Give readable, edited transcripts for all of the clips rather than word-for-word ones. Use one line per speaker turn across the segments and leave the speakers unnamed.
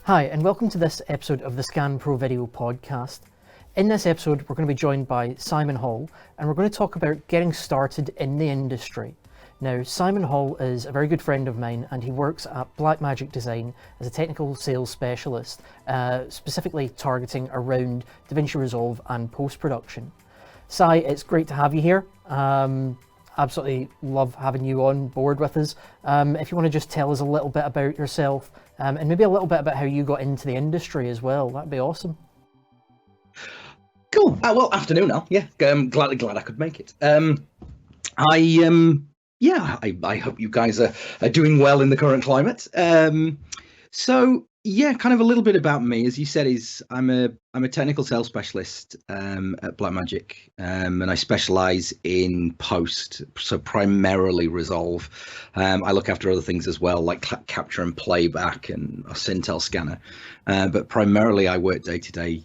Hi, and welcome to this episode of the Scan Pro Video Podcast. In this episode, we're going to be joined by Simon Hall, and we're going to talk about getting started in the industry. Now, Simon Hall is a very good friend of mine, and he works at Blackmagic Design as a technical sales specialist, specifically targeting around DaVinci Resolve and post-production. Si, it's great to have you here. Absolutely love having you on board with us. If you want to just tell us a little bit about yourself, and maybe a little bit about how you got into the industry as well, that'd be awesome.
Cool. Well, afternoon now. Yeah, glad I could make it. I hope you guys are doing well in the current climate. So yeah, kind of a little bit about me. As you said, I'm a technical sales specialist at Blackmagic, and I specialize in post, so primarily Resolve. I look after other things as well, like capture and playback and a Syntel scanner, but primarily I work day to day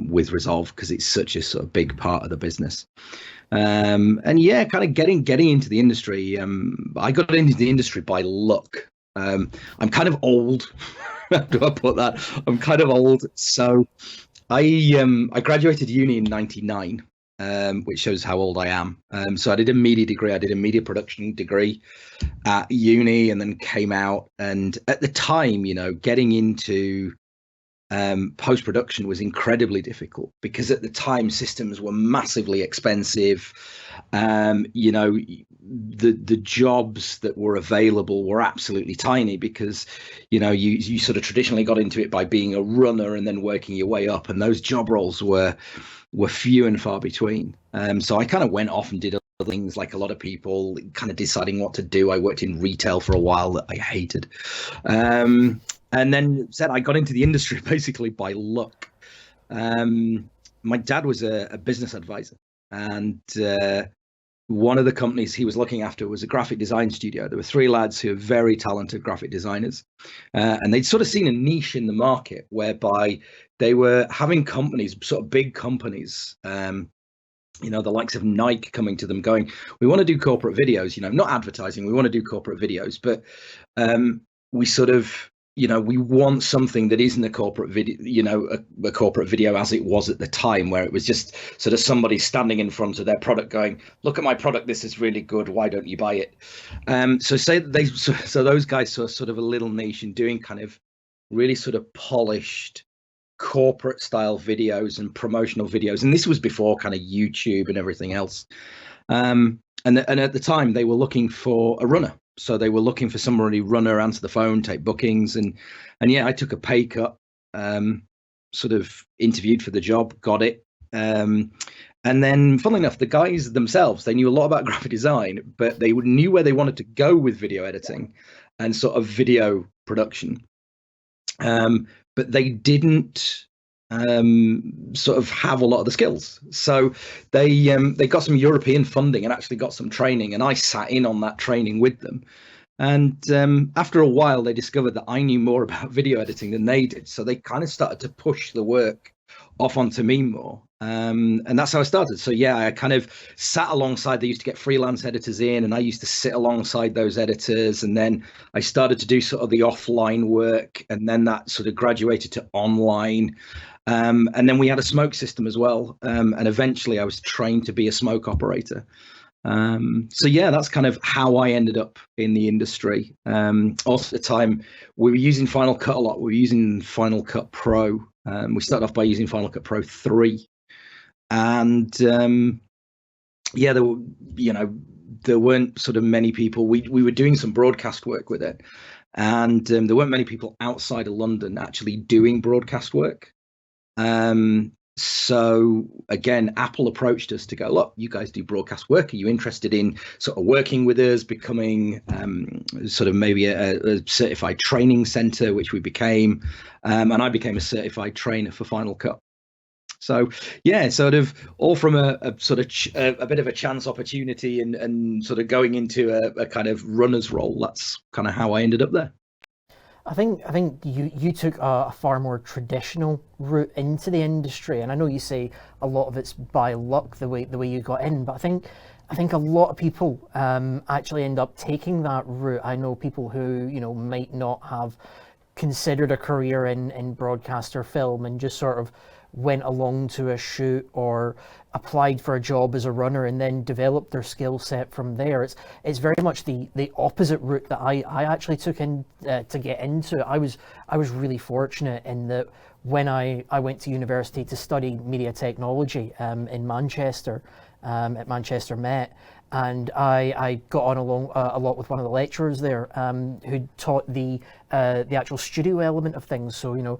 with Resolve because it's such a sort of big part of the business. And yeah, kind of getting into the industry. I got into the industry by luck. I'm kind of old. How do I put that? I'm kind of old. So I graduated uni in '99, which shows how old I am. So I did a media degree. I did a media production degree at uni, and then came out. And at the time, getting into post-production was incredibly difficult because at the time systems were massively expensive. The jobs that were available were absolutely tiny because you sort of traditionally got into it by being a runner and then working your way up, and those job roles were few and far between. So I kind of went off and did other things like a lot of people, kind of deciding what to do. I worked in retail for a while that I hated. And then I got into the industry basically by luck. My dad was a business advisor, and one of the companies he was looking after was a graphic design studio. There were three lads who are very talented graphic designers, and they'd sort of seen a niche in the market whereby they were having companies, sort of big companies, the likes of Nike coming to them going, we want to do corporate videos, not advertising, we want to do corporate videos, but we sort of, we want something that isn't a corporate video, a corporate video as it was at the time, where it was just sort of somebody standing in front of their product going, look at my product, this is really good, why don't you buy it? So those guys saw sort of a little niche in doing kind of really sort of polished corporate style videos and promotional videos. And this was before kind of YouTube and everything else. And at the time they were looking for a runner. So they were looking for somebody runner, answer the phone, take bookings. And yeah, I took a pay cut, sort of interviewed for the job, got it. And then funnily enough, the guys themselves, they knew a lot about graphic design, but they knew where they wanted to go with video editing and sort of video production. But they didn't sort of have a lot of the skills. So they got some European funding and actually got some training, and I sat in on that training with them. And after a while, they discovered that I knew more about video editing than they did. So they kind of started to push the work off onto me more. And that's how I started. So yeah, I kind of sat alongside, they used to get freelance editors in, and I used to sit alongside those editors. And then I started to do sort of the offline work, and then that sort of graduated to online. And then we had a smoke system as well. And eventually I was trained to be a smoke operator. So yeah, that's kind of how I ended up in the industry. Also at the time we were using Final Cut a lot. We were using Final Cut Pro. We started off by using Final Cut Pro 3. And yeah, there weren't sort of many people. We were doing some broadcast work with it, and there weren't many people outside of London actually doing broadcast work. So again, Apple approached us to go, look, you guys do broadcast work. Are you interested in sort of working with us, becoming sort of maybe a certified training center, which we became, and I became a certified trainer for Final Cut. So yeah, sort of all from a sort of a bit of a chance opportunity and sort of going into a kind of runner's role. That's kind of how I ended up there.
I think you took a far more traditional route into the industry, and I know you say a lot of it's by luck the way you got in, but I think a lot of people actually end up taking that route. I know people who might not have considered a career in broadcast or film and just sort of went along to a shoot or applied for a job as a runner and then developed their skill set from there. It's very much the opposite route that I actually took in to get into. I was really fortunate in that when I went to university to study media technology in Manchester, at Manchester Met, and I got on a lot with one of the lecturers there, who taught the actual studio element of things. So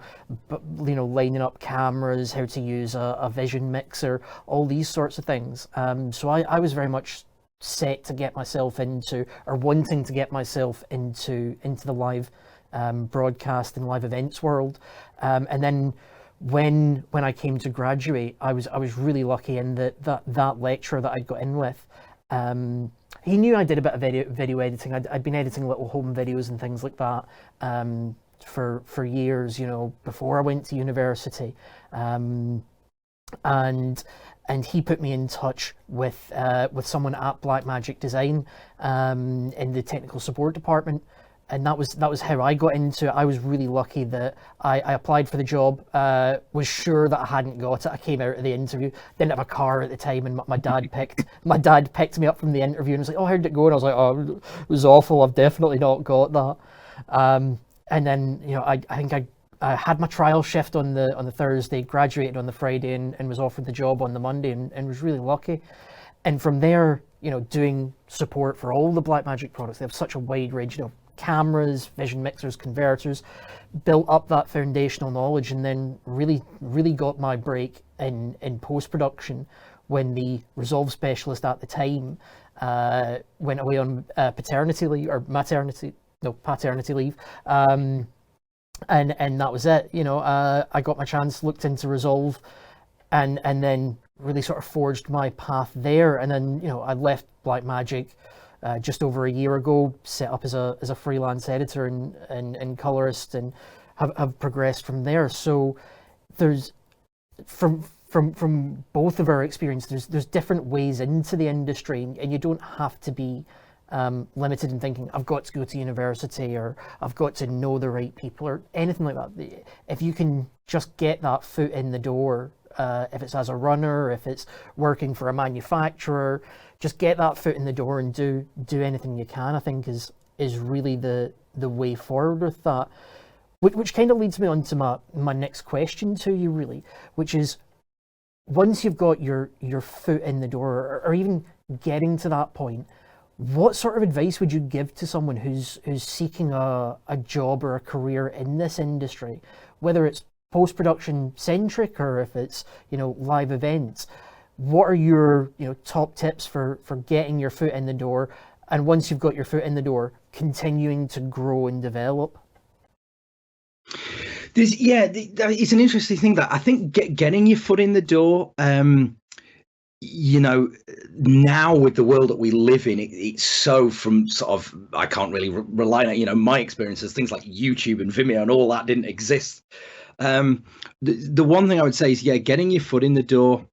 lining up cameras, how to use a vision mixer, all these sorts of things. So I was very much set to get myself into, or wanting to get myself into the live broadcast and live events world, and then when I came to graduate, I was really lucky in that lecturer that I got in with. He knew I did a bit of video editing. I'd been editing little home videos and things like that for years, before I went to university, and he put me in touch with someone at Blackmagic Design in the technical support department. And that was how I got into it. I was really lucky that I applied for the job, was sure that I hadn't got it. I came out of the interview, didn't have a car at the time, and my dad picked me up from the interview and was like, "Oh, how did it go?" And I was like, "Oh, it was awful. I've definitely not got that." And then I think I had my trial shift on the Thursday, graduated on the Friday, and was offered the job on the Monday, and was really lucky. And from there, doing support for all the Blackmagic products. They have such a wide range, cameras, vision mixers, converters, built up that foundational knowledge, and then really got my break in post-production when the Resolve specialist at the time went away on paternity leave, and that was it. I got my chance, looked into Resolve, and then really sort of forged my path there. And then I left Blackmagic just over a year ago, set up as a freelance editor and colorist, and have progressed from there. So there's from both of our experience, there's different ways into the industry, and you don't have to be limited in thinking I've got to go to university or I've got to know the right people or anything like that. If you can just get that foot in the door, if it's as a runner, if it's working for a manufacturer, just get that foot in the door and do anything you can, I think is really the way forward with that. Which kind of leads me on to my next question to you, really, which is, once you've got your foot in the door, or even getting to that point, what sort of advice would you give to someone who's seeking a job or a career in this industry, whether it's post-production centric or if it's live events? What are your top tips for getting your foot in the door, and once you've got your foot in the door, continuing to grow and develop?
It's an interesting thing, that I think getting your foot in the door, now with the world that we live in, it's so, from sort of, I can't really rely on my experiences, things like YouTube and Vimeo and all that didn't exist. The one thing I would say is, getting your foot in the door.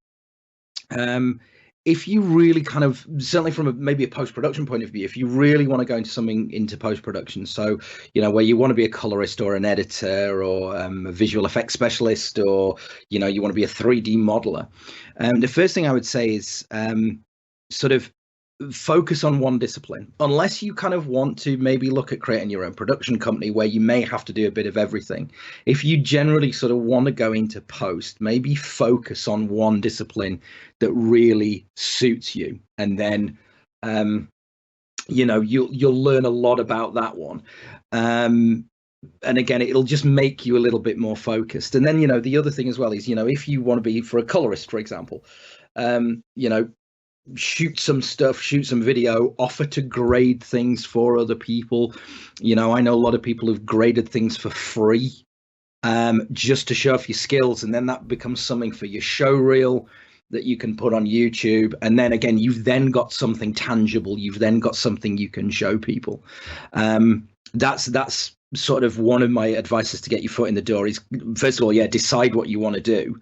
If you really kind of, certainly from maybe a post-production point of view, if you really want to go into post-production, so where you want to be a colorist or an editor or a visual effects specialist, or you want to be a 3D modeler, the first thing I would say is sort of focus on one discipline, unless you kind of want to maybe look at creating your own production company where you may have to do a bit of everything. If you generally sort of want to go into post, maybe focus on one discipline that really suits you, and then you'll learn a lot about that one, and again, it'll just make you a little bit more focused. And then the other thing as well is, if you want to be, for a colorist, for example, shoot some stuff, shoot some video, offer to grade things for other people. I know a lot of people who've graded things for free, just to show off your skills, and then that becomes something for your showreel that you can put on YouTube. And then again, you've then got something tangible, you've then got something you can show people. That's sort of one of my advices to get your foot in the door, is, first of all, decide what you want to do.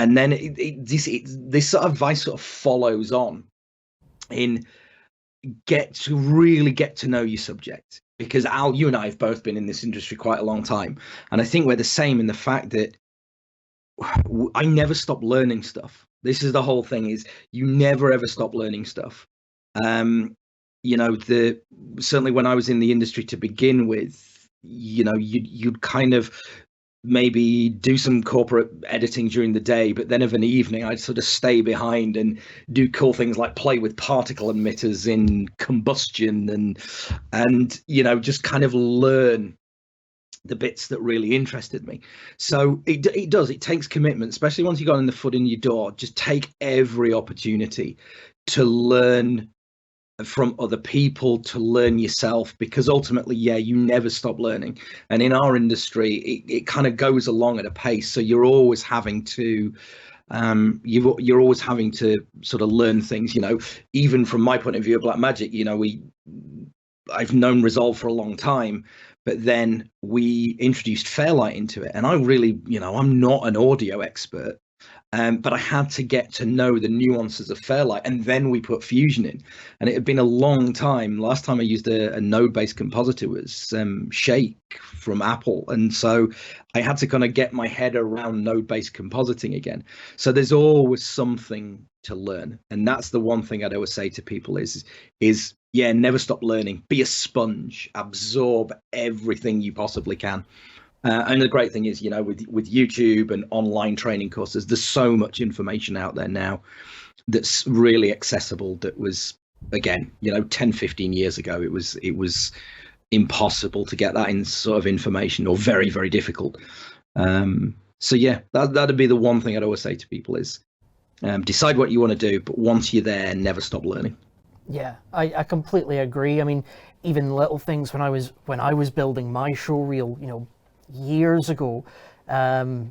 And then this sort of advice sort of follows on in, really get to know your subject. because Al, you and I have both been in this industry quite a long time, and I think we're the same in the fact that I never stop learning stuff. This is the whole thing: is you never ever stop learning stuff. Certainly when I was in the industry to begin with, you'd kind of maybe do some corporate editing during the day, but then of an evening I'd sort of stay behind and do cool things like play with particle emitters in combustion and just kind of learn the bits that really interested me. So it takes commitment, especially once you got in the foot in your door. Just take every opportunity to learn from other people, to learn yourself, because ultimately, you never stop learning. And in our industry, it kind of goes along at a pace. So you're always having to you're always having to sort of learn things, even from my point of view at Blackmagic, I've known Resolve for a long time, but then we introduced Fairlight into it. And I really, I'm not an audio expert. But I had to get to know the nuances of Fairlight, and then we put Fusion in. And it had been a long time. Last time I used a node-based compositor was Shake from Apple, and so I had to kind of get my head around node-based compositing again. So there's always something to learn, and that's the one thing I'd always say to people is never stop learning. Be a sponge, absorb everything you possibly can. And the great thing is, with YouTube and online training courses, there's so much information out there now that's really accessible. That was, again, 10, 15 years ago, it was impossible to get that in sort of information, or very, very difficult. That'd be the one thing I'd always say to people is decide what you want to do, but once you're there, never stop learning.
Yeah, I completely agree. I mean, even little things when I was building my showreel, years ago, Blackmagic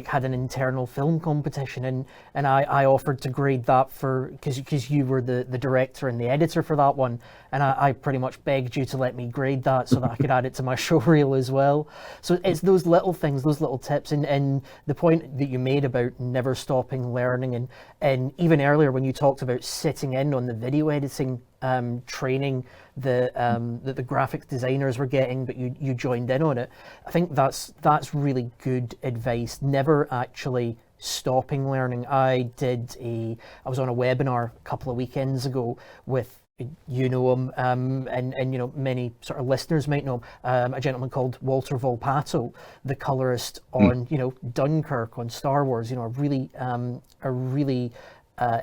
had an internal film competition, and I offered to grade that because you were the director and the editor for that one, and I pretty much begged you to let me grade that so that I could add it to my showreel as well. So it's those little things, those little tips, and the point that you made about never stopping learning, and even earlier when you talked about sitting in on the video editing training that the graphic designers were getting, but you joined in on it. I think that's really good advice. Never actually stopping learning. I was on a webinar a couple of weekends ago with him, and many sort of listeners might know him, a gentleman called Walter Volpato, the colorist on Dunkirk, on Star Wars. A really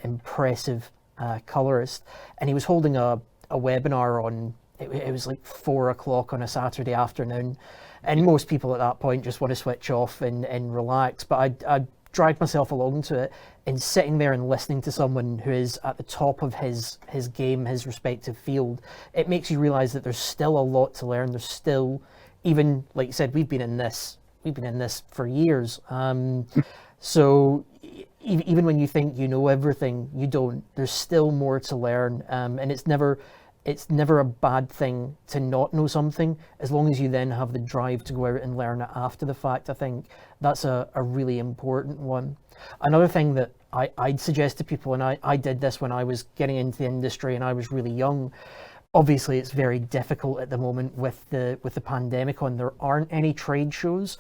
impressive colorist, and he was holding a webinar on it was like 4:00 on a Saturday afternoon, and most people at that point just want to switch off and relax, but I dragged myself along to it, and sitting there and listening to someone who is at the top of his game, his respective field, it makes you realize that there's still a lot to learn. There's still, even like you said, we've been in this for years, so even when you think you know everything, you don't. There's still more to learn, and it's never a bad thing to not know something, as long as you then have the drive to go out and learn it after the fact. I think that's a really important one. Another thing that I'd suggest to people, and I did this when I was getting into the industry and I was really young. Obviously, it's very difficult at the moment with the pandemic on. There aren't any trade shows,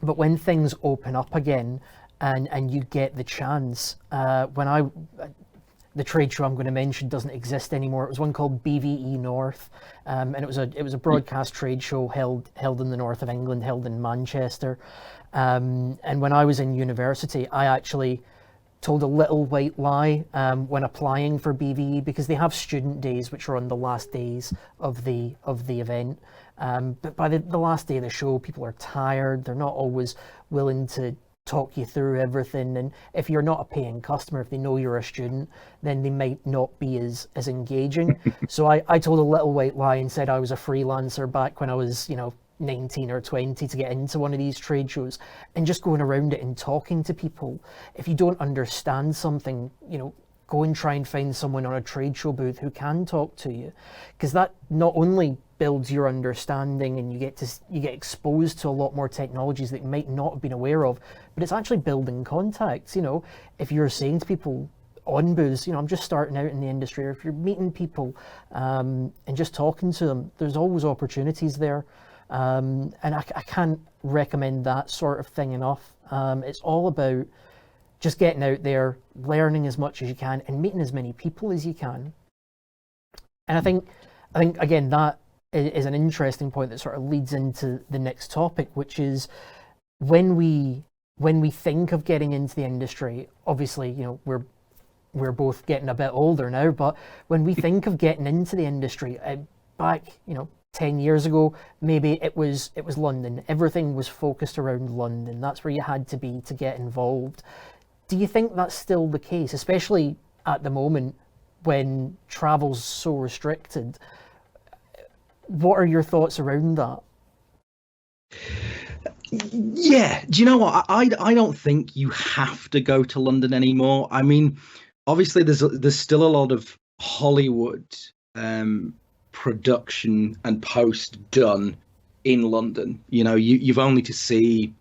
but when things open up again, and you get the chance, the trade show I'm going to mention doesn't exist anymore. It was one called BVE North, and it was a broadcast trade show held in the north of England, held in Manchester. And when I was in university, I actually told a little white lie when applying for BVE, because they have student days, which are on the last days of the event. But by the last day of the show, people are tired. They're not always willing to talk you through everything, and if you're not a paying customer, if they know you're a student, then they might not be as engaging. So I told a little white lie and said I was a freelancer back when I was 19 or 20 to get into one of these trade shows, and just going around it and talking to people. If you don't understand something, go and try and find someone on a trade show booth who can talk to you, because that not only builds your understanding and you get exposed to a lot more technologies that you might not have been aware of, but it's actually building contacts. If you're saying to people, on booths, I'm just starting out in the industry, or if you're meeting people and just talking to them, there's always opportunities there. And I can't recommend that sort of thing enough. It's all about just getting out there, learning as much as you can, and meeting as many people as you can. And I think again, that is an interesting point that sort of leads into the next topic, which is when we think of getting into the industry. Obviously, we're both getting a bit older now, but when we think of getting into the industry, back 10 years ago, maybe it was London. Everything was focused around London. That's where you had to be to get involved. Do you think that's still the case, especially at the moment when travel's so restricted? What are your thoughts around that?
Yeah, do you know what? I don't think you have to go to London anymore. I mean, obviously there's still a lot of Hollywood production and post done in London. You've only to see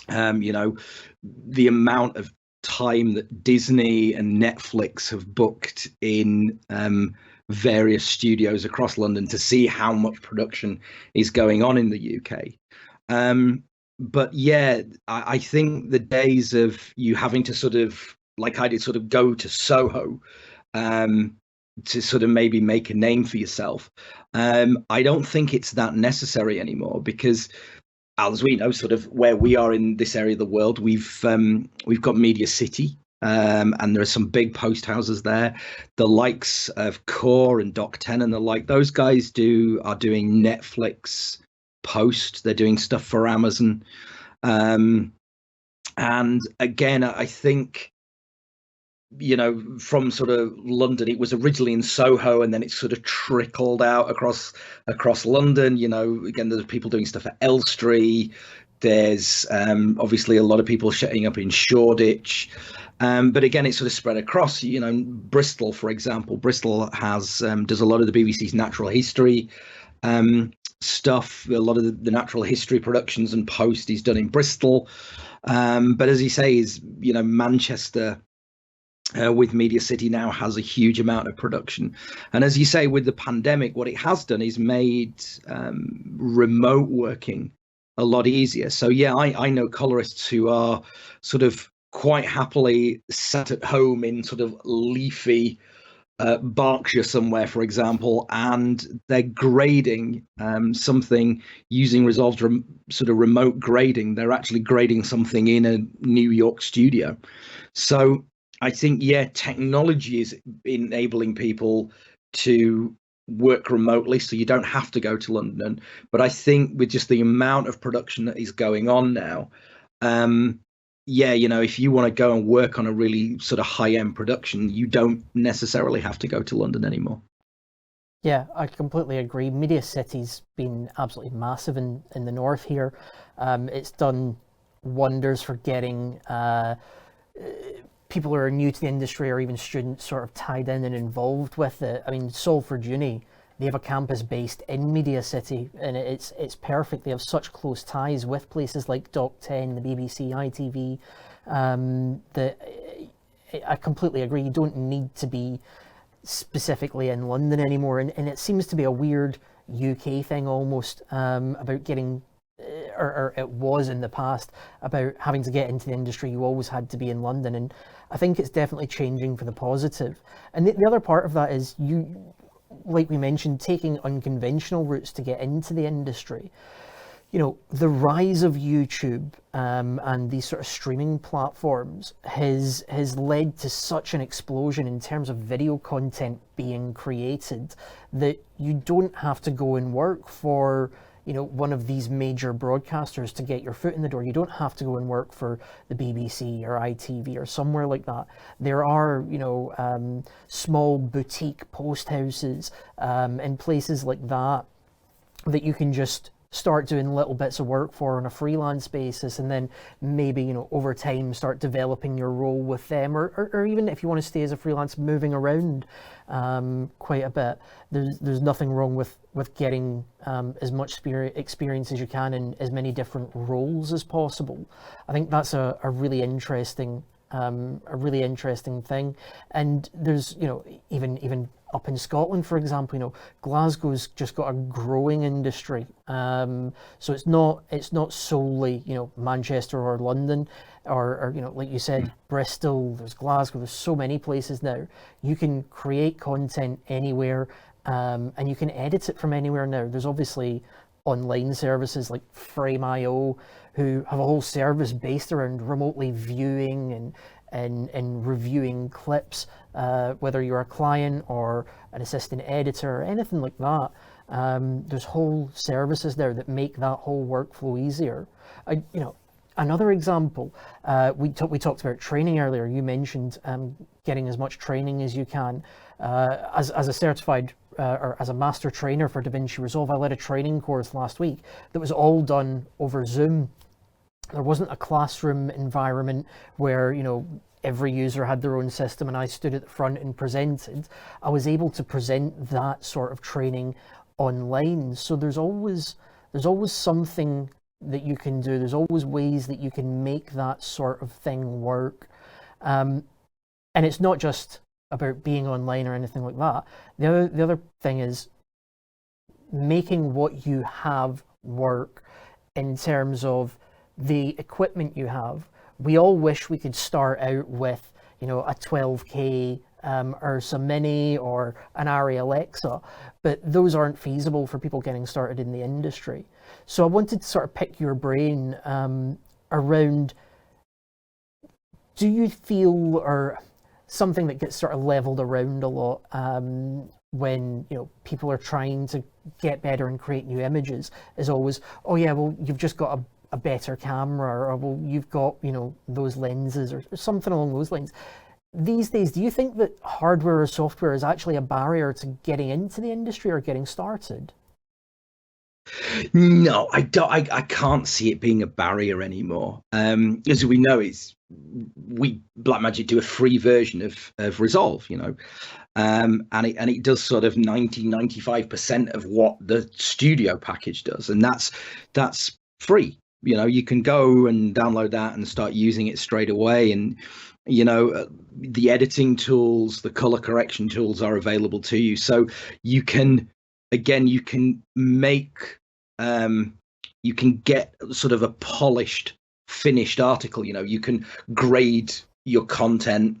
the amount of time that Disney and Netflix have booked in various studios across London to see how much production is going on in the UK. But yeah, I think the days of you having to sort of, like I did, sort of go to Soho to sort of maybe make a name for yourself, I don't think it's that necessary anymore, because as we know, sort of where we are in this area of the world, we've got Media City, and there are some big post houses there. The likes of Core and Doc 10 and the like, those guys are doing Netflix post. They're doing stuff for Amazon. And again, I think, from sort of London, it was originally in Soho, and then it sort of trickled out across London. Again, there's people doing stuff at Elstree. There's obviously a lot of people shutting up in Shoreditch. But again, it's sort of spread across, Bristol, for example. Bristol does a lot of the BBC's natural history stuff. A lot of the natural history productions and post is done in Bristol. But as you say, Manchester, with Media City now has a huge amount of production. And as you say, with the pandemic, what it has done is made remote working a lot easier. So yeah, I know colorists who are sort of quite happily sat at home in sort of leafy Berkshire somewhere, for example, and they're grading something using Resolve's sort of remote grading. They're actually grading something in a New York studio. So I think, yeah, technology is enabling people to work remotely, so you don't have to go to London. But I think with just the amount of production that is going on now, if you want to go and work on a really sort of high-end production, you don't necessarily have to go to London anymore.
Yeah, I completely agree. Media City's been absolutely massive in the north here. It's done wonders for getting people who are new to the industry or even students sort of tied in and involved with it. I mean, Salford Uni, they have a campus based in Media City, and it's perfect. They have such close ties with places like Doc 10, the BBC, ITV, that I completely agree. You don't need to be specifically in London anymore, and it seems to be a weird UK thing almost, about getting, or it was in the past, about having to get into the industry. You always had to be in London, and I think it's definitely changing for the positive. And the other part of that is, like we mentioned, taking unconventional routes to get into the industry. The rise of YouTube and these sort of streaming platforms has led to such an explosion in terms of video content being created that you don't have to go and work for one of these major broadcasters to get your foot in the door. You don't have to go and work for the BBC or ITV or somewhere like that. There are, small boutique post houses and places like that you can just start doing little bits of work for on a freelance basis, and then maybe, over time start developing your role with them, or even if you want to stay as a freelance, moving around quite a bit. There's nothing wrong with getting as much experience as you can in as many different roles as possible. I think that's a really interesting a really interesting thing. And there's, even up in Scotland, for example, Glasgow's just got a growing industry. So it's not solely, Manchester or London, or like you said, Bristol. There's Glasgow. There's so many places now. You can create content anywhere, and you can edit it from anywhere now. There's obviously online services like Frame.io, who have a whole service based around remotely viewing and reviewing clips, whether you're a client or an assistant editor or anything like that. There's whole services there that make that whole workflow easier. Another example, we talked about training earlier. You mentioned getting as much training as you can. As a certified or as a master trainer for DaVinci Resolve, I led a training course last week that was all done over Zoom. There wasn't a classroom environment where, every user had their own system and I stood at the front and presented. I was able to present that sort of training online. So there's always something that you can do. There's always ways that you can make that sort of thing work. And it's not just about being online or anything like that. The other thing is making what you have work in terms of the equipment you have. We all wish we could start out with, a 12K Ursa Mini or an Arri Alexa, but those aren't feasible for people getting started in the industry. So I wanted to sort of pick your brain around, do you feel, or something that gets sort of leveled around a lot when people are trying to get better and create new images, is always, oh yeah, well, you've just got a better camera, or well, you've got those lenses, or something along those lines. These days, do you think that hardware or software is actually a barrier to getting into the industry or getting started?
No, I don't. I can't see it being a barrier anymore. As we know, Blackmagic do a free version of Resolve, and it does sort of 95% of what the studio package does, and that's free. You can go and download that and start using it straight away, and the editing tools, the color correction tools are available to you, so you can make you can get sort of a polished, finished article. You can grade your content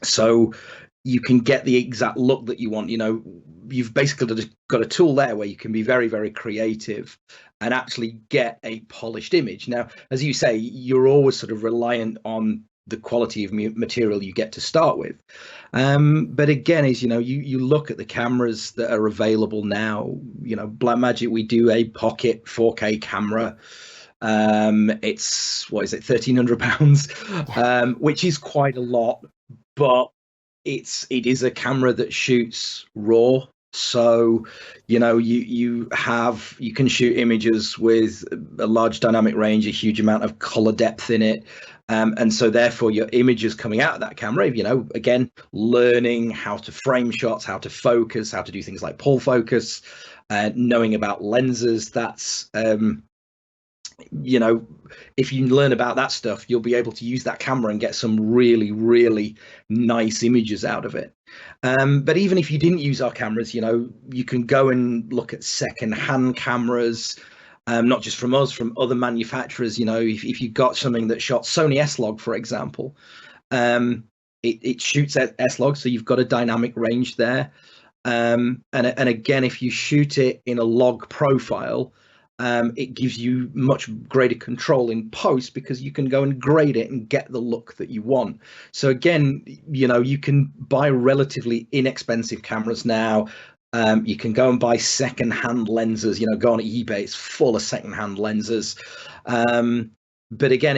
so you can get the exact look that you want. You've basically got a tool there where you can be very, very creative and actually get a polished image. Now, as you say, you're always sort of reliant on the quality of material you get to start with. But again, you look at the cameras that are available now. Blackmagic, we do a pocket 4K camera. It's, what is it, £1,300, which is quite a lot, but it is a camera that shoots RAW. So, you can shoot images with a large dynamic range, a huge amount of color depth in it. And so therefore your images coming out of that camera, again, learning how to frame shots, how to focus, how to do things like pull focus, knowing about lenses, that's, if you learn about that stuff, you'll be able to use that camera and get some really, really nice images out of it. But even if you didn't use our cameras, you can go and look at second-hand cameras, not just from us, from other manufacturers. If you got something that shot Sony S-Log, for example, it shoots at S-Log, so you've got a dynamic range there. And again, if you shoot it in a log profile, it gives you much greater control in post, because you can go and grade it and get the look that you want. So again, you can buy relatively inexpensive cameras now. You can go and buy second-hand lenses. Go on eBay; it's full of second-hand lenses. But again,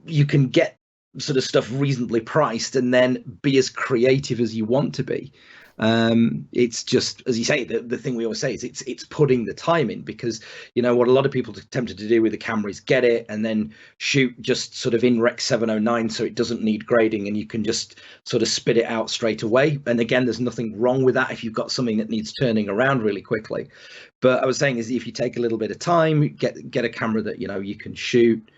you can get sort of stuff reasonably priced and then be as creative as you want to be. It's just, as you say, the thing we always say is it's putting the time in, because what a lot of people are tempted to do with the camera is get it and then shoot just sort of in Rec 709, so it doesn't need grading and you can just sort of spit it out straight away. And again, there's nothing wrong with that if you've got something that needs turning around really quickly. But I was saying is, if you take a little bit of time, get a camera that you can shoot,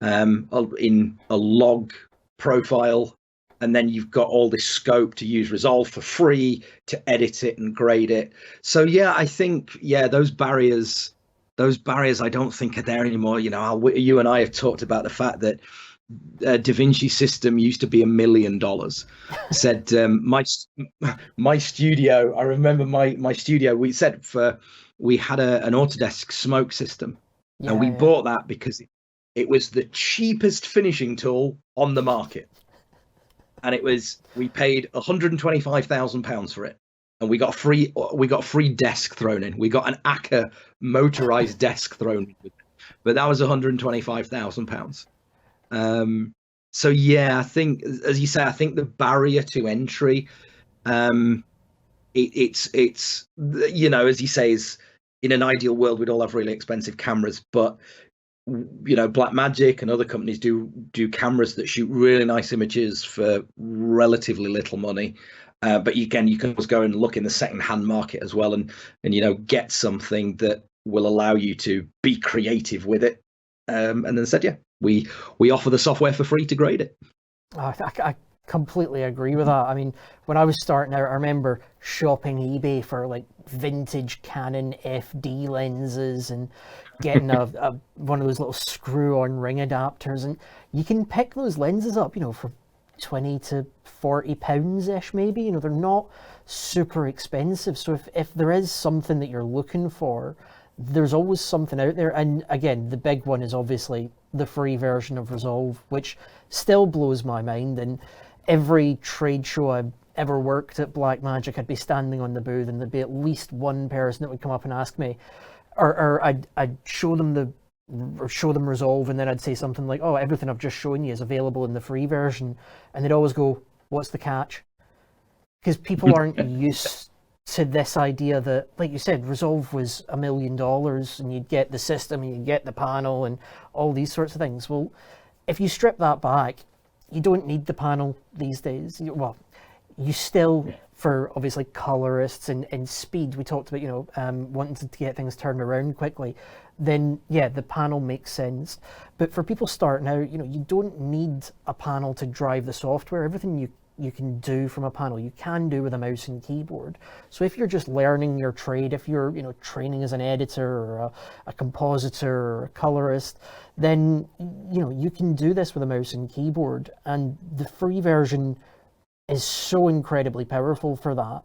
in a log profile, and then you've got all this scope to use Resolve for free to edit it and grade it. So yeah, I think those barriers I don't think are there anymore. You and I have talked about the fact that DaVinci system used to be $1 million. Said my studio. I remember my studio. We had an Autodesk smoke system, and we bought that because it was the cheapest finishing tool on the market, and we paid £125,000 for it, and we got free desk thrown in. We got an Acker motorized desk thrown in, but that was £125,000. So yeah, I think, as you say, I think the barrier to entry, it's as you say, is in an ideal world we'd all have really expensive cameras, but Blackmagic and other companies do cameras that shoot really nice images for relatively little money. But again, you can always go and look in the second-hand market as well, and get something that will allow you to be creative with it. And then said, we offer the software for free to grade it.
I completely agree with that. I mean, when I was starting out, I remember shopping eBay for like vintage Canon FD lenses and getting one of those little screw-on ring adapters, and you can pick those lenses up, for 20 to 40 pounds ish, maybe. They're not super expensive. So if there is something that you're looking for, there's always something out there. And again, the big one is obviously the free version of Resolve, which still blows my mind. And every trade show I ever worked at Blackmagic, I'd be standing on the booth and there'd be at least one person that would come up and ask me, or I'd show them Resolve, and then I'd say something like, "Oh, everything I've just shown you is available in the free version," and they'd always go, "What's the catch?" Because people aren't used to this idea that, like you said, Resolve was $1 million, and you'd get the system, and you'd get the panel, and all these sorts of things. Well, if you strip that back, you don't need the panel these days. You still, for obviously colorists and speed, we talked about, wanting to get things turned around quickly, then the panel makes sense. But for people starting out, you don't need a panel to drive the software. Everything you can do from a panel, you can do with a mouse and keyboard. So if you're just learning your trade, if you're training as an editor or a compositor or a colorist, then you can do this with a mouse and keyboard, and the free version is so incredibly powerful for that,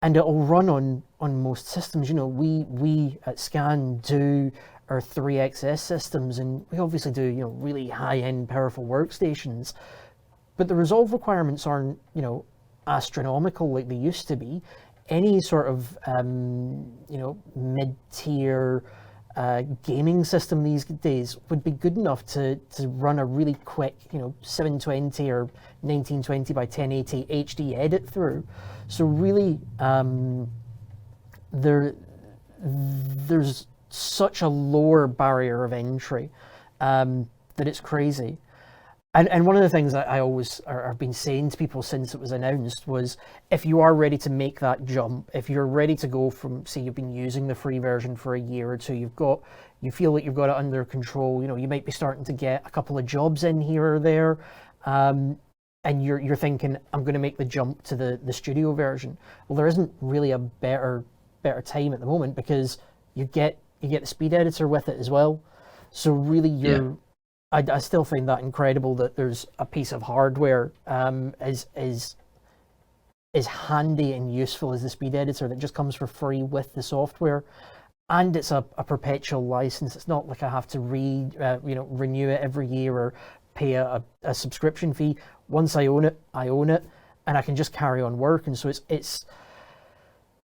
and it'll run on most systems. We at Scan do our 3XS systems, and we obviously do really high-end powerful workstations, but the Resolve requirements aren't astronomical like they used to be. Any sort of mid-tier gaming system these days would be good enough to run a really quick 720 or 1920 by 1080 HD edit through. So really, there's such a lower barrier of entry that it's crazy. And one of the things that I always have been saying to people since it was announced was, if you are ready to make that jump, if you're ready to go from, say, you've been using the free version for a year or two, you feel like you've got it under control, you might be starting to get a couple of jobs in here or there, and you're thinking, I'm going to make the jump to the studio version. Well, there isn't really a better time at the moment, because you get the speed editor with it as well. So really, I still find that incredible that there's a piece of hardware as handy and useful as the speed editor that just comes for free with the software, and it's a perpetual license. It's not like I have to renew it every year or pay a subscription fee. Once I own it, and I can just carry on working. So it's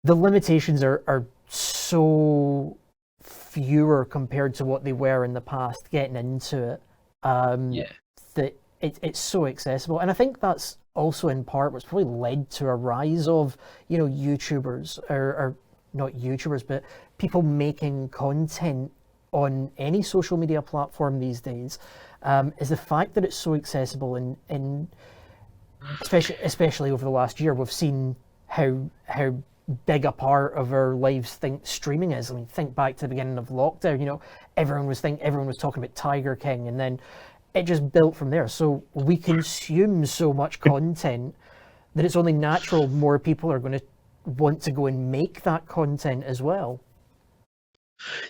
the limitations are so fewer compared to what they were in the past getting into it. That it's so accessible, and I think that's also in part what's probably led to a rise of YouTubers, or not YouTubers, but people making content on any social media platform these days, is the fact that it's so accessible, and especially over the last year, we've seen how big a part of our lives streaming is. I mean, think back to the beginning of lockdown. Everyone was talking about Tiger King, and then it just built from there. So we consume so much content that it's only natural more people are going to want to go and make that content as well.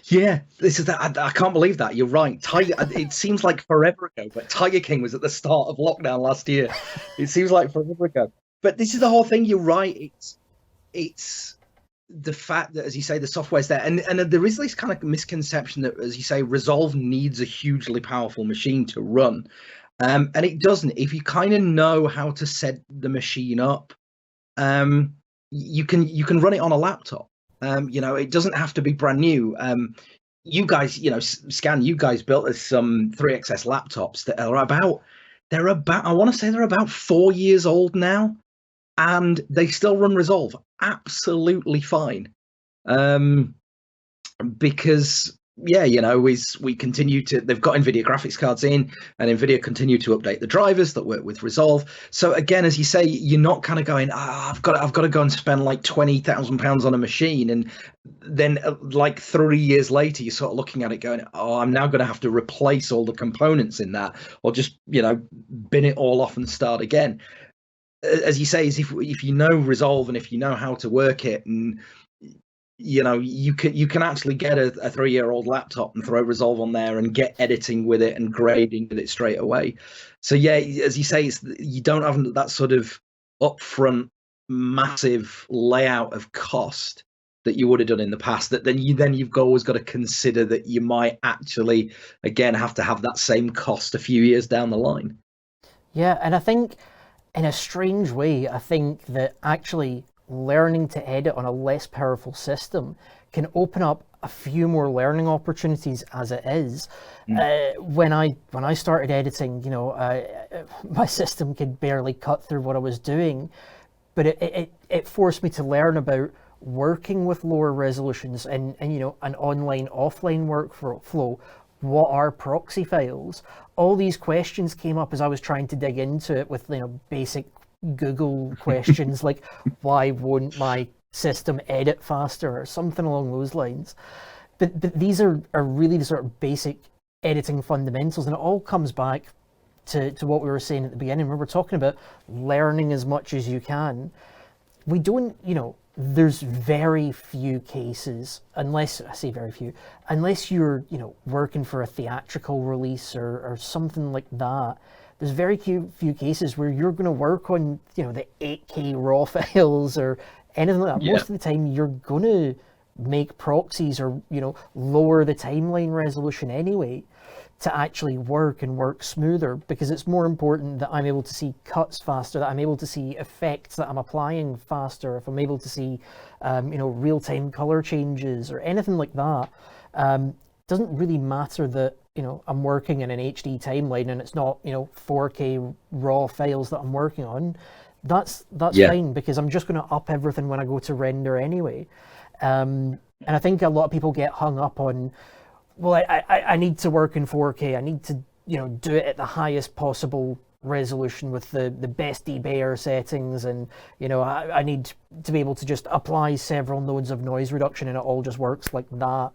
Yeah, this is that. I can't believe that. You're right. Tiger. It seems like forever ago, but Tiger King was at the start of lockdown last year. It seems like forever ago. But this is the whole thing. You're right. It's the fact that, as you say, the software's there, and there is this kind of misconception that, as you say, Resolve needs a hugely powerful machine to run, and it doesn't. If you kind of know how to set the machine up, you can run it on a laptop. It doesn't have to be brand new. You guys, Scan, you guys built us some 3XS laptops that are I want to say they're about 4 years old now, and they still run Resolve absolutely fine. Because we continue to, they've got NVIDIA graphics cards in, and NVIDIA continue to update the drivers that work with Resolve. So again, as you say, you're not kind of going, I've got to go and spend like £20,000 on a machine, and then like 3 years later, you're sort of looking at it going, I'm now going to have to replace all the components in that, or just bin it all off and start again. As you say, is if you know Resolve and if you know how to work it, and you can actually get a 3-year-old laptop and throw Resolve on there and get editing with it and grading with it straight away. So yeah, as you say, you don't have that sort of upfront massive layout of cost that you would have done in the past, that then you've always got to consider that you might actually again have to have that same cost a few years down the line.
Yeah, and I think in a strange way, I think that actually learning to edit on a less powerful system can open up a few more learning opportunities as it is. When I started editing, my system could barely cut through what I was doing, but it forced me to learn about working with lower resolutions and an online offline workflow. What are proxy files? All these questions came up as I was trying to dig into it with basic Google questions like, why won't my system edit faster, or something along those lines. But these are really the sort of basic editing fundamentals, and it all comes back to what we were saying at the beginning, where we're talking about learning as much as you can. We don't, there's very few cases, unless you're, working for a theatrical release or something like that. There's very few cases where you're going to work on, the 8K raw files or anything like that. Yeah. Most of the time, you're going to make proxies or, lower the timeline resolution anyway to actually work smoother, because it's more important that I'm able to see cuts faster, that I'm able to see effects that I'm applying faster, if I'm able to see, real-time color changes or anything like that. Doesn't really matter that, I'm working in an HD timeline and it's not, 4K raw files that I'm working on. That's fine, because I'm just going to up everything when I go to render anyway. And I think a lot of people get hung up on, well, I need to work in 4K. I need to, do it at the highest possible resolution with the best debayer settings, and I need to be able to just apply several nodes of noise reduction and it all just works like that.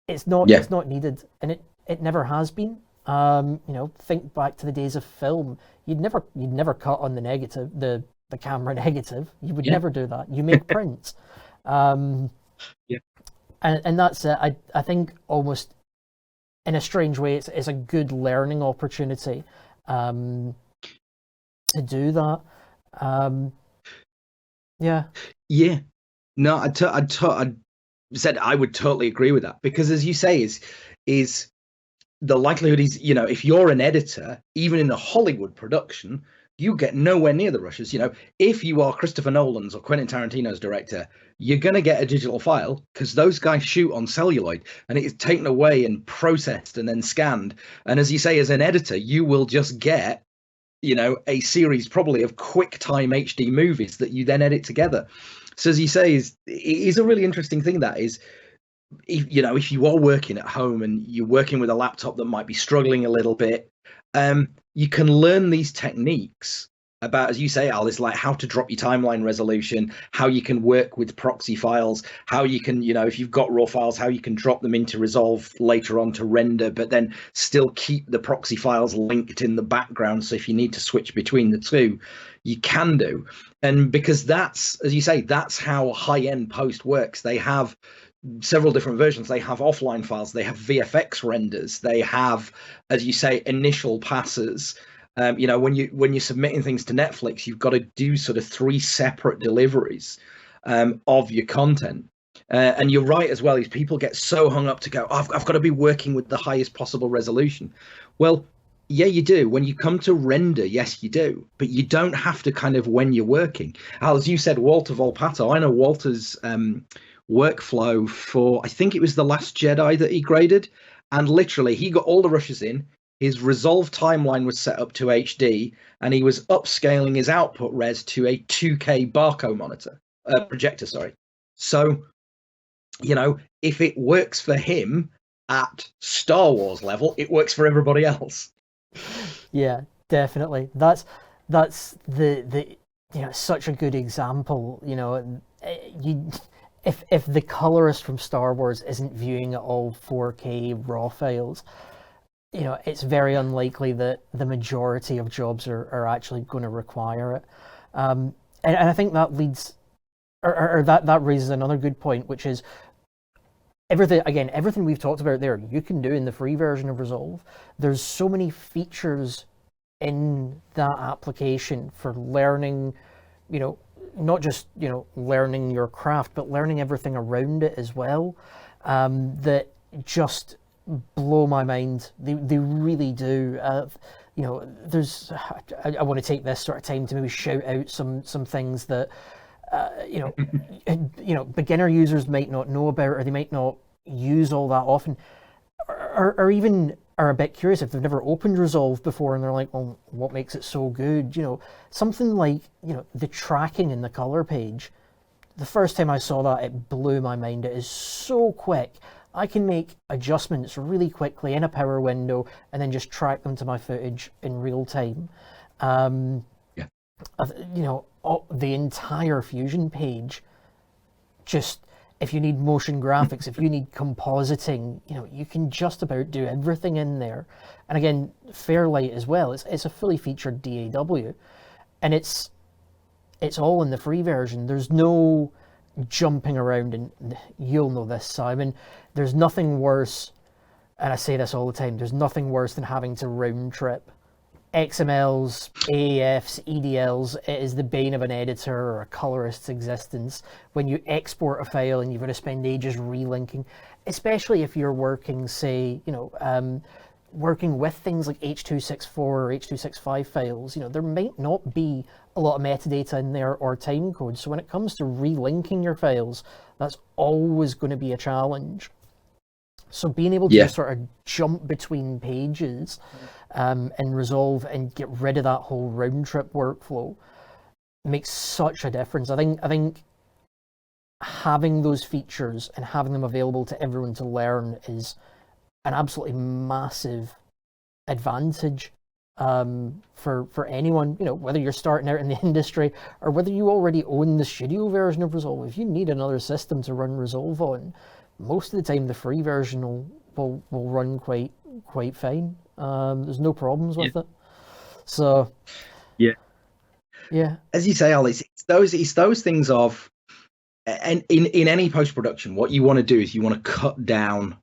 It's not needed, and it never has been. Think back to the days of film. You'd never cut on the negative, the camera negative. You would never do that. You make prints. And that's it. I think almost in a strange way, it's a good learning opportunity to do that.
Yeah. No, I said I would totally agree with that, because as you say, is the likelihood is, if you're an editor, even in a Hollywood production, you get nowhere near the rushes. If you are Christopher Nolan's or Quentin Tarantino's director, you're going to get a digital file, because those guys shoot on celluloid and it is taken away and processed and then scanned. And as you say, as an editor, you will just get, a series probably of QuickTime HD movies that you then edit together. So as you say, it is a really interesting thing, that is, if you are working at home and you're working with a laptop that might be struggling a little bit, you can learn these techniques about, as you say, Al, is like how to drop your timeline resolution, how you can work with proxy files, how you can, if you've got raw files, how you can drop them into Resolve later on to render, but then still keep the proxy files linked in the background. So if you need to switch between the two, you can do. And because that's, as you say, that's how high-end post works. They have several different versions. They have offline files, they have VFX renders, they have, as you say, initial passes. When you're submitting things to Netflix, you've got to do sort of 3 separate deliveries of your content. And you're right as well, is people get so hung up to go, I've got to be working with the highest possible resolution. Well, yeah, you do. When you come to render, yes, you do. But you don't have to kind of when you're working. Al, as you said, Walter Volpato, I know Walter's workflow for, I think it was The Last Jedi that he graded. And literally, he got all the rushes in. His Resolve timeline was set up to HD, and he was upscaling his output res to a 2K Barco monitor, projector, sorry. So, if it works for him at Star Wars level, it works for everybody else.
Yeah, definitely. That's the such a good example. If the colorist from Star Wars isn't viewing it all 4K raw files, it's very unlikely that the majority of jobs are actually going to require it. And I think that leads, or that raises another good point, which is everything we've talked about there, you can do in the free version of Resolve. There's so many features in that application for learning, not just, learning your craft, but learning everything around it as well, that just blow my mind. They really do. There's, I want to take this sort of time to maybe shout out some things that, beginner users might not know about, or they might not use all that often, or even are a bit curious if they've never opened Resolve before and they're like, well, what makes it so good? Something like, the tracking in the color page. The first time I saw that, it blew my mind. It is so quick. I can make adjustments really quickly in a power window and then just track them to my footage in real time.
Yeah.
The entire Fusion page, just, if you need motion graphics, if you need compositing, you can just about do everything in there. And again, Fairlight as well, it's a fully featured DAW, and it's all in the free version. There's no jumping around, and you'll know this, Simon, there's nothing worse, and I say this all the time, there's nothing worse than having to round trip XMLs, AAFs, EDLs. It is the bane of an editor or a colorist's existence when you export a file and you've got to spend ages relinking, especially if you're working, say, working with things like H.264 or H.265 files. There might not be a lot of metadata in there or time code. So when it comes to relinking your files, that's always going to be a challenge. So being able to sort of jump between pages and Resolve and get rid of that whole round trip workflow makes such a difference. I think having those features and having them available to everyone to learn is an absolutely massive advantage for anyone, whether you're starting out in the industry or whether you already own the studio version of Resolve. If you need another system to run Resolve on, most of the time the free version will run quite fine. There's no problems with it. So yeah.
As you say, Alice, it's those things of, and in any post-production, what you want to do is you want to cut down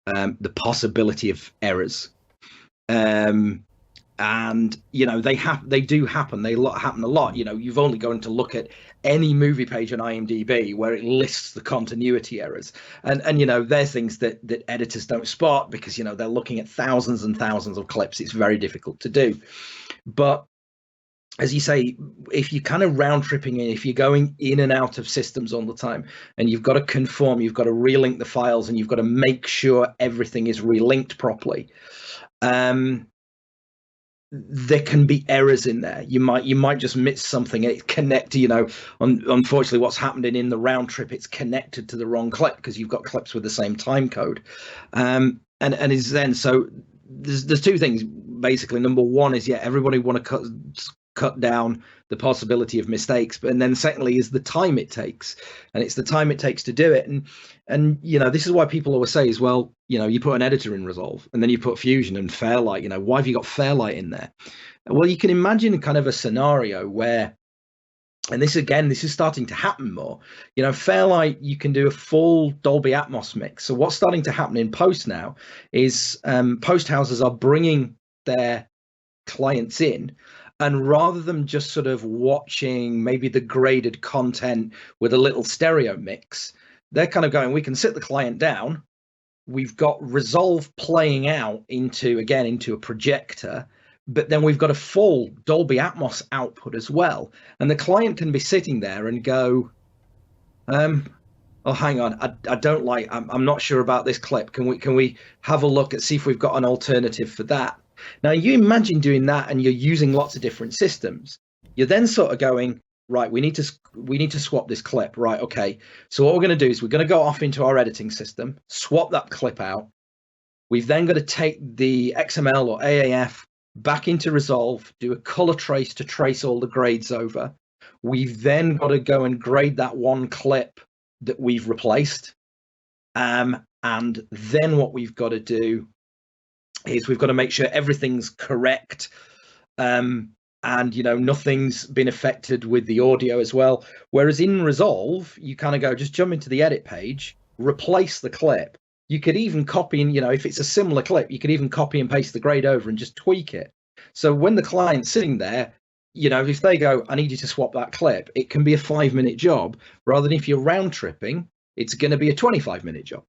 the possibility of errors. And they do happen. They happen a lot. You've only going to look at any movie page on IMDb where it lists the continuity errors, and there's things that editors don't spot because they're looking at thousands and thousands of clips. It's very difficult to do. But as you say, if you're kind of round tripping in, if you're going in and out of systems all the time, and you've got to conform, you've got to relink the files, and you've got to make sure everything is relinked properly. There can be errors in there. You might just miss something. It's connected, unfortunately what's happened in the round trip, it's connected to the wrong clip because you've got clips with the same time code. And is then, so there's two things basically. Number one is, everybody want to cut down the possibility of mistakes. But and then secondly is the time it takes, and it's the time it takes to do it. And this is why people always say as well, you put an editor in Resolve and then you put Fusion and Fairlight. Why have you got Fairlight in there? Well, you can imagine kind of a scenario where, and this is starting to happen more. Fairlight, you can do a full Dolby Atmos mix. So what's starting to happen in post now is post houses are bringing their clients in, and rather than just sort of watching maybe the graded content with a little stereo mix, they're kind of going, we can sit the client down. We've got Resolve playing out into a projector, but then we've got a full Dolby Atmos output as well. And the client can be sitting there and go, oh, hang on, I don't like, I'm not sure about this clip. Can we have a look and see if we've got an alternative for that? Now, you imagine doing that and you're using lots of different systems. You're then sort of going, right, we need to swap this clip. Right, okay. So what we're going to do is we're going to go off into our editing system, swap that clip out. We've then got to take the XML or AAF back into Resolve, do a color trace to trace all the grades over. We've then got to go and grade that one clip that we've replaced. And then what we've got to do is we've got to make sure everything's correct. And nothing's been affected with the audio as well. Whereas in Resolve, you kind of go, just jump into the edit page, replace the clip. You could even copy and, if it's a similar clip, you could even copy and paste the grade over and just tweak it. So when the client's sitting there, if they go, I need you to swap that clip, it can be a 5-minute job, rather than if you're round tripping, it's going to be a 25-minute job.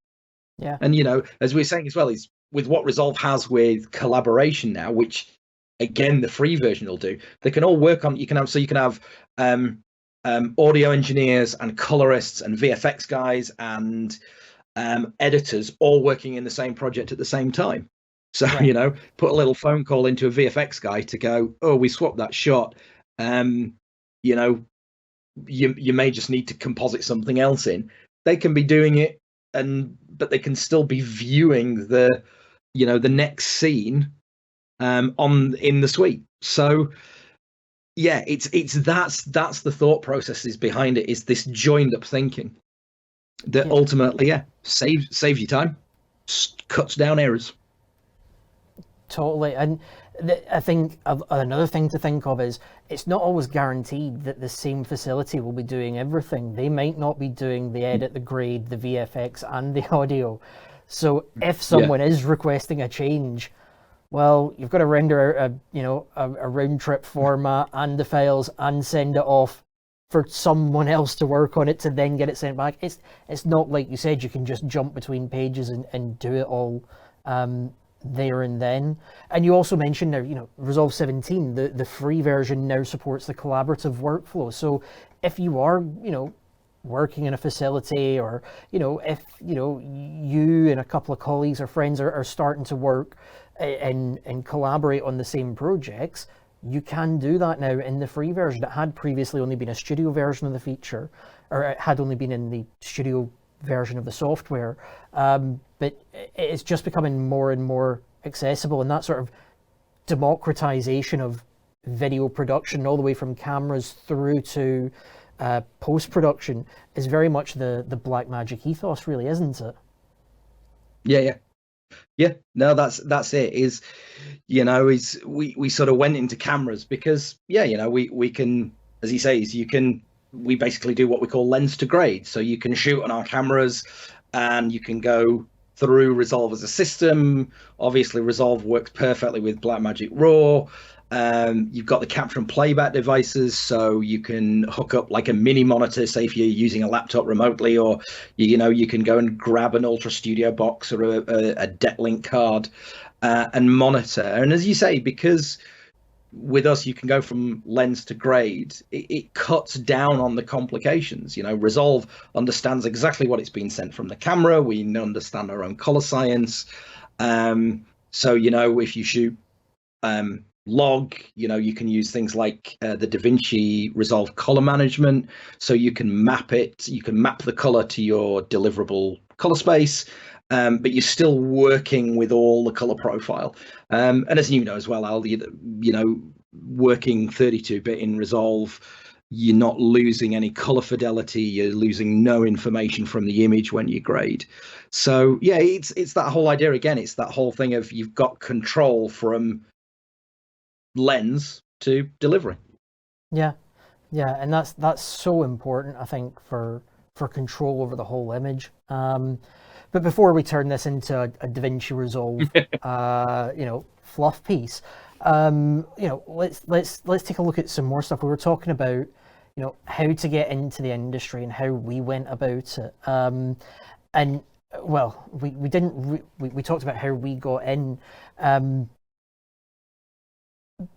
Yeah.
And, as we were saying as well, is with what Resolve has with collaboration now, which again, the free version will do, they can all work on, you can have audio engineers and colorists and VFX guys and editors all working in the same project at the same time. So,
right.
Put a little phone call into a VFX guy to go, oh, we swapped that shot. You may just need to composite something else in. They can be doing it, but they can still be viewing the next scene in the suite. So yeah, that's the thought processes behind it, is this joined up thinking that ultimately saves you time, cuts down errors.
Totally. And I think another thing to think of is it's not always guaranteed that the same facility will be doing everything. They might not be doing the edit, the grade, the VFX and the audio. So if someone is requesting a change, well, you've got to render out a round trip format and the files and send it off for someone else to work on it to then get it sent back. It's not like you said, you can just jump between pages and do it all there and then. And you also mentioned now, Resolve 17, the free version now supports the collaborative workflow. So if you are, working in a facility, or if you and a couple of colleagues or friends are starting to work and collaborate on the same projects, you can do that now in the free version. It had previously only been a studio version of the feature, or it had only been in the studio version of the software, but it's just becoming more and more accessible, and that sort of democratization of video production all the way from cameras through to post-production is very much the Blackmagic ethos, really, isn't it?
Yeah, no, that's it. Is we sort of went into cameras because we can, as he says, we basically do what we call lens to grade. So you can shoot on our cameras and you can go through Resolve as a system. Obviously, Resolve works perfectly with Blackmagic Raw. You've got the capture and playback devices, so you can hook up like a mini monitor, say if you're using a laptop remotely, or you can go and grab an Ultra Studio box or a DeckLink card and monitor. And as you say, because with us you can go from lens to grade, it cuts down on the complications. Resolve understands exactly what it's been sent from the camera. We understand our own color science. So if you shoot log, you can use things like the DaVinci Resolve color management, so you can map the color to your deliverable color space, but you're still working with all the color profile. And as you know as well, Al, working 32-bit in Resolve, you're not losing any color fidelity, you're losing no information from the image when you grade. So yeah, it's that whole idea again. It's that whole thing of you've got control from lens to delivery.
Yeah, and that's so important, I think, for control over the whole image. But before we turn this into a DaVinci Resolve, fluff piece, let's take a look at some more stuff. We were talking about, how to get into the industry and how we went about it. And well, we didn't. We talked about how we got in.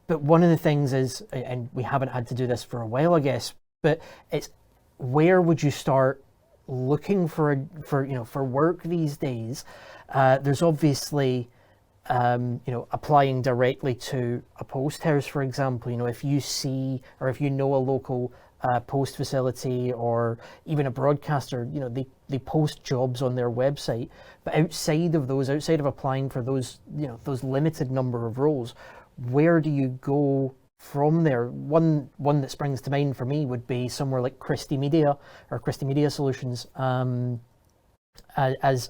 But one of the things is, and we haven't had to do this for a while, I guess, but it's where would you start looking for work these days? There's obviously, applying directly to a post house, for example. If you see, or if you know a local post facility or even a broadcaster, they post jobs on their website. But outside of applying for those limited number of roles, where do you go from there? One that springs to mind for me would be somewhere like Christie Media or Christie Media Solutions, as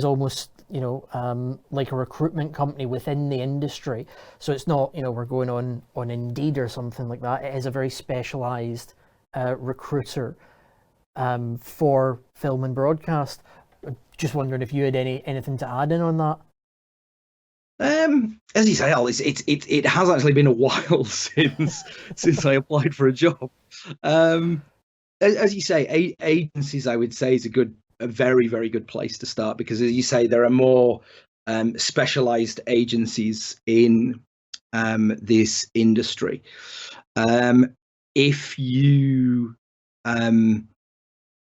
almost like a recruitment company within the industry. So it's not we're going on Indeed or something like that. It is a very specialised recruiter for film and broadcast. Just wondering if you had anything to add in on that.
As you say, Al, it has actually been a while since I applied for a job. As you say, agencies, I would say, is a very, very good place to start, because, as you say, there are more specialized agencies in this industry. If you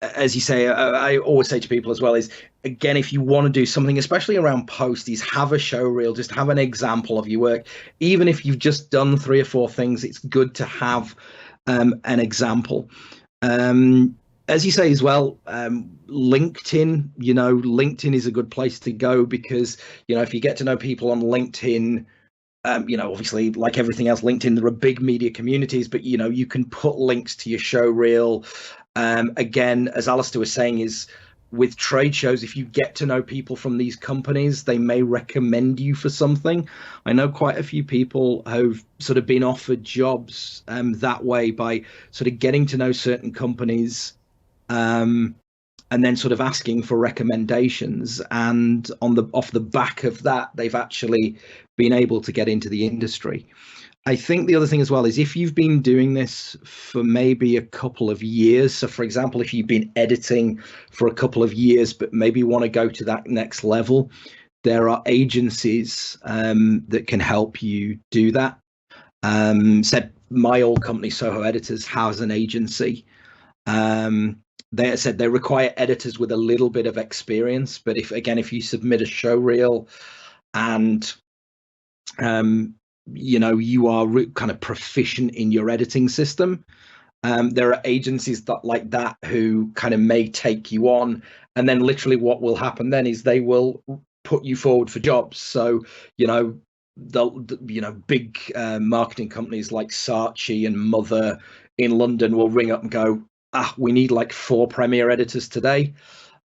as you say, I always say to people as well is, again, if you want to do something, especially around post, is have a show reel, just have an example of your work. Even if you've just done 3 or 4 things, it's good to have an example. As you say as well, LinkedIn, LinkedIn is a good place to go, because, if you get to know people on LinkedIn, obviously, like everything else, LinkedIn, there are big media communities, but, you can put links to your show reel. Again, as Alistair was saying, is with trade shows, if you get to know people from these companies, they may recommend you for something. I know quite a few people have sort of been offered jobs that way, by sort of getting to know certain companies and then sort of asking for recommendations. And off the back of that, they've actually been able to get into the industry. I think the other thing as well is, if you've been doing this for maybe a couple of years, so for example, if you've been editing for a couple of years, but maybe want to go to that next level, there are agencies that can help you do that. Said my old company, Soho Editors, has an agency. They said they require editors with a little bit of experience, but if you submit a show reel and you are kind of proficient in your editing system, there are agencies like that who kind of may take you on, and then literally what will happen then is they will put you forward for jobs. So big marketing companies like Saatchi and Mother in London will ring up and go, we need like 4 Premiere editors today.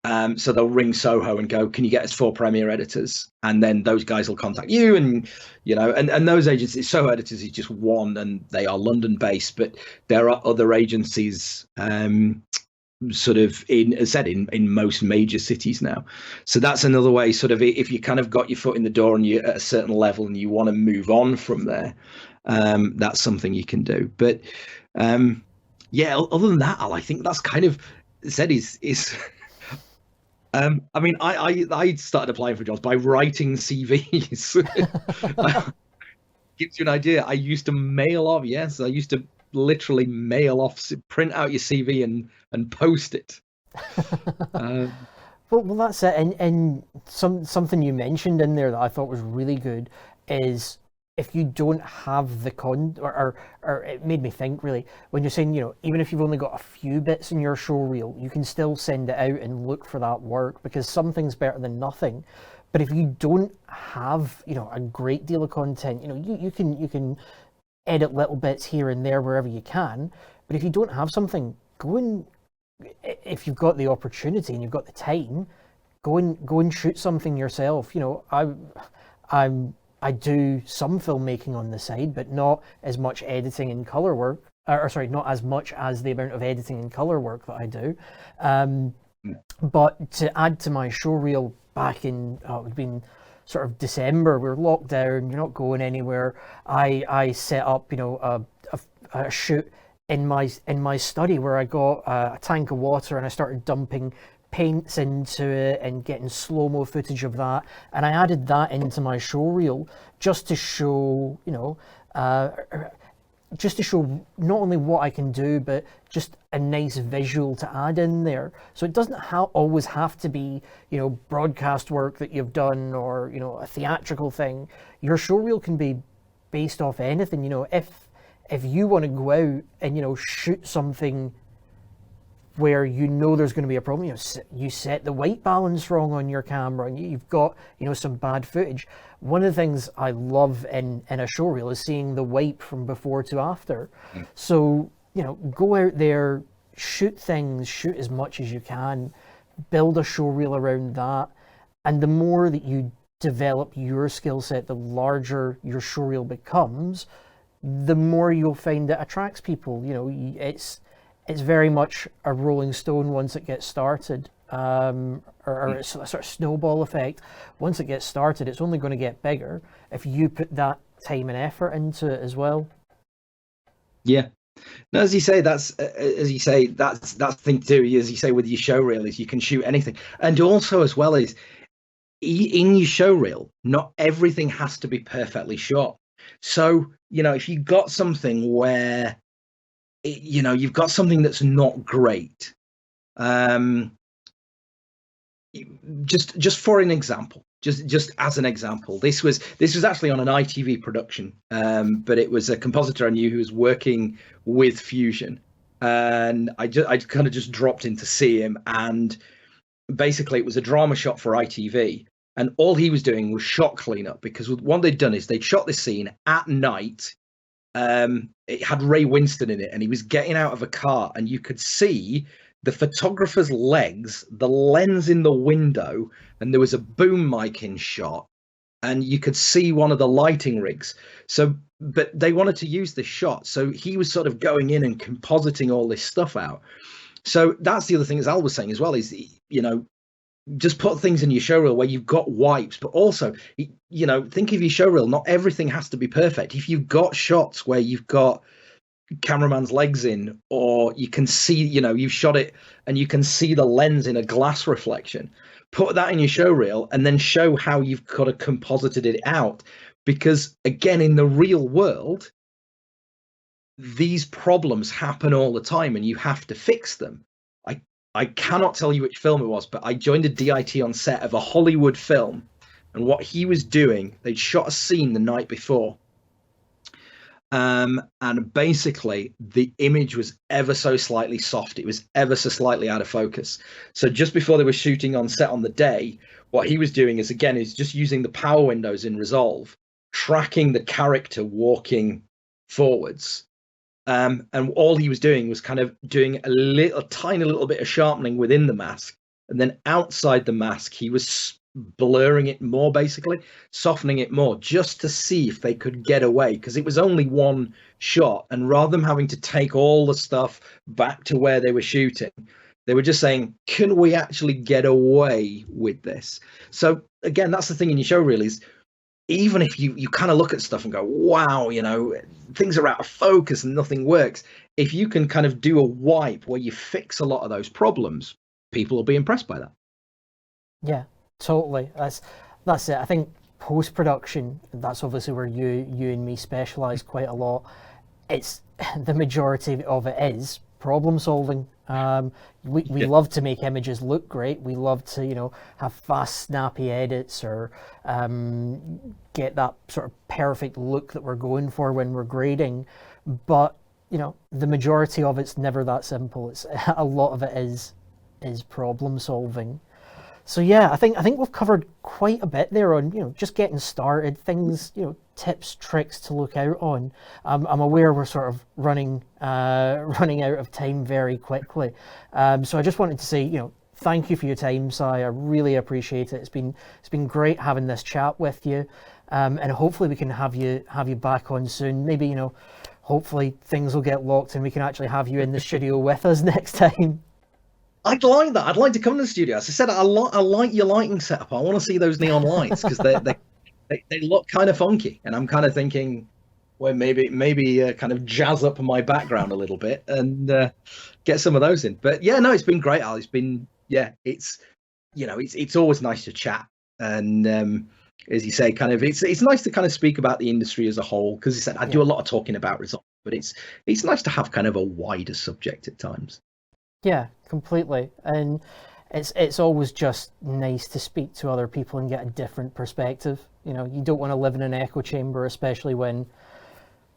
So they'll ring Soho and go, can you get us 4 Premiere editors? And then those guys will contact you, and and those agencies, Soho Editors is just one, and they are London based, but there are other agencies sort of in most major cities now. So that's another way, sort of, if you kind of got your foot in the door and you're at a certain level and you want to move on from there, that's something you can do. But other than that, Al, I think that's kind of said is I mean, I started applying for jobs by writing CVs. Gives you an idea. I used to mail off. Yes, I used to literally mail off, print out your CV and post it.
Well, that's it. And something you mentioned in there that I thought was really good is, if you don't have the or it made me think, really, when you're saying, even if you've only got a few bits in your show reel, you can still send it out and look for that work, because something's better than nothing. But if you don't have, a great deal of content, you can edit little bits here and there wherever you can. But if you don't have something, if you've got the opportunity and you've got the time, go and shoot something yourself. I do some filmmaking on the side, but not as much editing and color work. Not as much as the amount of editing and color work that I do. But to add to my showreel back in, it would have been sort of December, we were locked down, you're not going anywhere. I set up, a shoot in my study where I got a tank of water and I started dumping paints into it and getting slow-mo footage of that. And I added that into my showreel just to show, just to show not only what I can do, but just a nice visual to add in there. So it doesn't always have to be, broadcast work that you've done or, a theatrical thing. Your showreel can be based off anything. If you want to go out and, shoot something where there's going to be a problem, you set the white balance wrong on your camera and you've got, some bad footage. One of the things I love in a showreel is seeing the wipe from before to after. So, go out there, shoot as much as you can, build a showreel around that. And the more that you develop your skill set, the larger your showreel becomes, the more you'll find it attracts people. It's very much a rolling stone once it gets started, or it's a sort of snowball effect. Once it gets started, it's only going to get bigger if you put that time and effort into it as well.
Yeah. No, as you say, that's the thing to do. As you say with your showreel, is you can shoot anything, and also as well as in your showreel, not everything has to be perfectly shot. So if you've got something where you've got something that's not great, just for an example, just as an example, this was actually on an ITV production, but it was a compositor I knew who was working with Fusion, and I kind of just dropped in to see him, and basically it was a drama shot for ITV, and all he was doing was shot cleanup, because what they'd done is they'd shot this scene at night. It had Ray Winston in it, and he was getting out of a car, and you could see the photographer's legs, the lens in the window, and there was a boom mic in shot, and you could see one of the lighting rigs. So, but they wanted to use this shot, so he was sort of going in and compositing all this stuff out. So that's the other thing, as Al was saying as well, is just put things in your showreel where you've got wipes, but also, think of your showreel. Not everything has to be perfect. If you've got shots where you've got cameraman's legs in, or you can see, you've shot it and you can see the lens in a glass reflection, put that in your showreel and then show how you've kind of composited it out. Because again, in the real world, these problems happen all the time and you have to fix them. I cannot tell you which film it was, but I joined a DIT on set of a Hollywood film, and what he was doing, they'd shot a scene the night before, and basically the image was ever so slightly soft. It was ever so slightly out of focus. So just before they were shooting on set on the day, what he was doing is just using the power windows in Resolve, tracking the character walking forwards. And all he was doing was kind of doing a tiny little bit of sharpening within the mask. And then outside the mask, he was blurring it more, basically, softening it more, just to see if they could get away. Because it was only one shot. And rather than having to take all the stuff back to where they were shooting, they were just saying, can we actually get away with this? So, again, that's the thing in your showreel is, even if you kind of look at stuff and go, wow, things are out of focus and nothing works, if you can kind of do a wipe where you fix a lot of those problems, people will be impressed by that.
Yeah, totally. That's it. I think post-production, that's obviously where you and me specialize quite a lot. It's the majority of it is problem solving. We love to make images look great. We love to, have fast, snappy edits, or get that sort of perfect look that we're going for when we're grading. But, the majority of it's never that simple. It's a lot of it is problem solving. So yeah, I think we've covered quite a bit there on, you know, just getting started, things, you know, tips, tricks to look out on. I'm aware we're sort of running running out of time very quickly, so I just wanted to say, you know, thank you for your time, Si. I really appreciate it. It's been great having this chat with you, and hopefully we can have you back on soon. Maybe, you know, hopefully things will get locked and we can actually have you in the studio with us next time.
I'd like that. I'd like to come to the studio. As I said, I like your lighting setup. I want to see those neon lights because they look kind of funky, and I'm kind of thinking, well, maybe kind of jazz up my background a little bit and get some of those in. But yeah, no, it's been great, Al. It's been, yeah, it's, you know, it's always nice to chat, and as you say, kind of it's nice to kind of speak about the industry as a whole, because you said I do a lot of talking about Resolve, but it's nice to have kind of a wider subject at times.
Yeah, completely. And it's always just nice to speak to other people and get a different perspective. You know, you don't want to live in an echo chamber, especially when,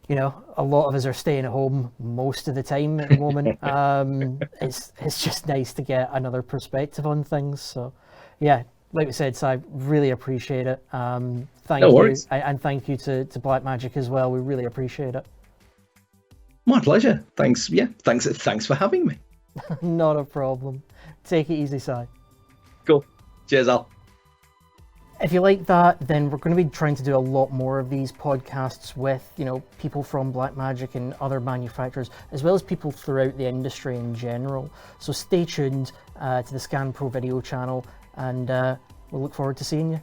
you know, a lot of us are staying at home most of the time at the moment. It's just nice to get another perspective on things. So yeah, like we said, I really appreciate it. Thank
No
you.
worries.
And thank you to Blackmagic as well. We really appreciate it.
My pleasure. Thanks. Yeah, thanks for having me.
Not a problem. Take it easy, Si.
Cool. Cheers, Al.
If you like that, then we're going to be trying to do a lot more of these podcasts with, you know, people from Blackmagic and other manufacturers, as well as people throughout the industry in general. So stay tuned to the Scan Pro video channel, and we'll look forward to seeing you.